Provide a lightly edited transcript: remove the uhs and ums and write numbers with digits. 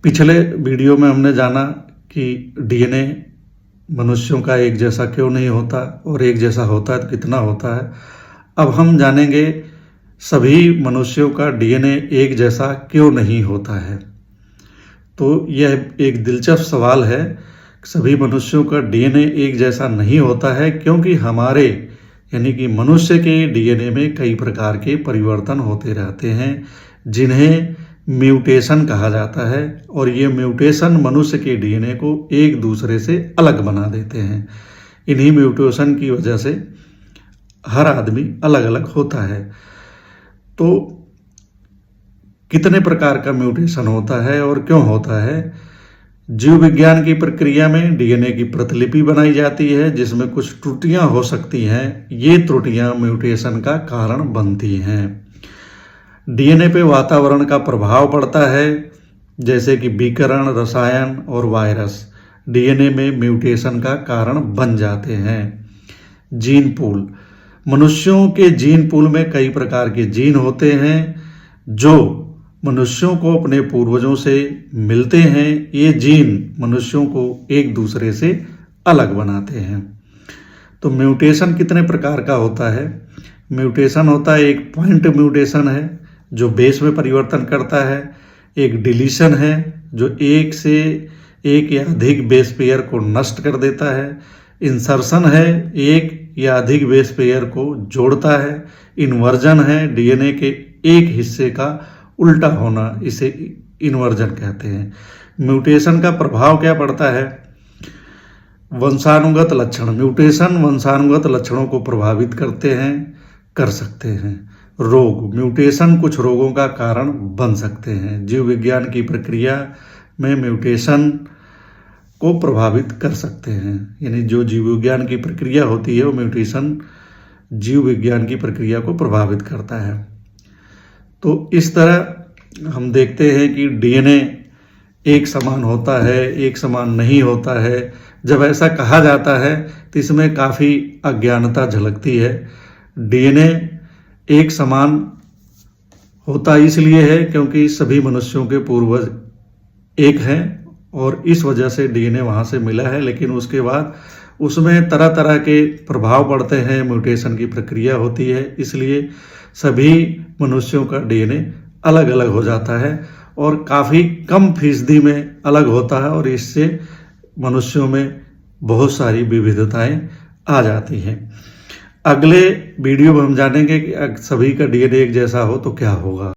पिछले वीडियो में हमने जाना कि डीएनए मनुष्यों का एक जैसा क्यों नहीं होता और एक जैसा होता है तो कितना होता है। अब हम जानेंगे सभी मनुष्यों का डीएनए एक जैसा क्यों नहीं होता है। तो यह एक दिलचस्प सवाल है। सभी मनुष्यों का डीएनए एक जैसा नहीं होता है क्योंकि हमारे यानी कि मनुष्य के डीएनए में कई प्रकार के परिवर्तन होते रहते हैं जिन्हें म्यूटेशन कहा जाता है, और ये म्यूटेशन मनुष्य के डीएनए को एक दूसरे से अलग बना देते हैं। इन्हीं म्यूटेशन की वजह से हर आदमी अलग अलग होता है। तो कितने प्रकार का म्यूटेशन होता है और क्यों होता है? जीव विज्ञान की प्रक्रिया में डीएनए की प्रतिलिपि बनाई जाती है जिसमें कुछ त्रुटियां हो सकती हैं। ये त्रुटियां म्यूटेशन का कारण बनती हैं। डीएनए पे वातावरण का प्रभाव पड़ता है, जैसे कि विकिरण, रसायन और वायरस डीएनए में म्यूटेशन का कारण बन जाते हैं। जीन पूल, मनुष्यों के जीन पूल में कई प्रकार के जीन होते हैं जो मनुष्यों को अपने पूर्वजों से मिलते हैं। ये जीन मनुष्यों को एक दूसरे से अलग बनाते हैं। तो म्यूटेशन कितने प्रकार का होता है? म्यूटेशन होता है, एक पॉइंट म्यूटेशन है जो बेस में परिवर्तन करता है। एक डिलीशन है जो एक से एक या अधिक बेस पेयर को नष्ट कर देता है। इंसर्शन है, एक या अधिक बेस पेयर को जोड़ता है। इन्वर्जन है, डीएनए के एक हिस्से का उल्टा होना, इसे इन्वर्जन कहते हैं। म्यूटेशन का प्रभाव क्या पड़ता है? वंशानुगत लक्षण, म्यूटेशन वंशानुगत लक्षणों को प्रभावित कर सकते हैं। रोग, म्यूटेशन कुछ रोगों का कारण बन सकते हैं। जीव विज्ञान की प्रक्रिया में म्यूटेशन को प्रभावित कर सकते हैं, यानी जो जीव विज्ञान की प्रक्रिया होती है वो म्यूटेशन जीव विज्ञान की प्रक्रिया को प्रभावित करता है। तो इस तरह हम देखते हैं कि डीएनए एक समान होता है, एक समान नहीं होता है। जब ऐसा कहा जाता है तो इसमें काफ़ी अज्ञानता झलकती है। डीएनए एक समान होता इसलिए है क्योंकि सभी मनुष्यों के पूर्वज एक हैं और इस वजह से डीएनए वहाँ से मिला है, लेकिन उसके बाद उसमें तरह तरह के प्रभाव पड़ते हैं, म्यूटेशन की प्रक्रिया होती है, इसलिए सभी मनुष्यों का डीएनए अलग अलग हो जाता है और काफ़ी कम फीसदी में अलग होता है, और इससे मनुष्यों में बहुत सारी विविधताएं आ जाती हैं। अगले वीडियो में हम जानेंगे कि सभी का डीएनए एक जैसा हो तो क्या होगा।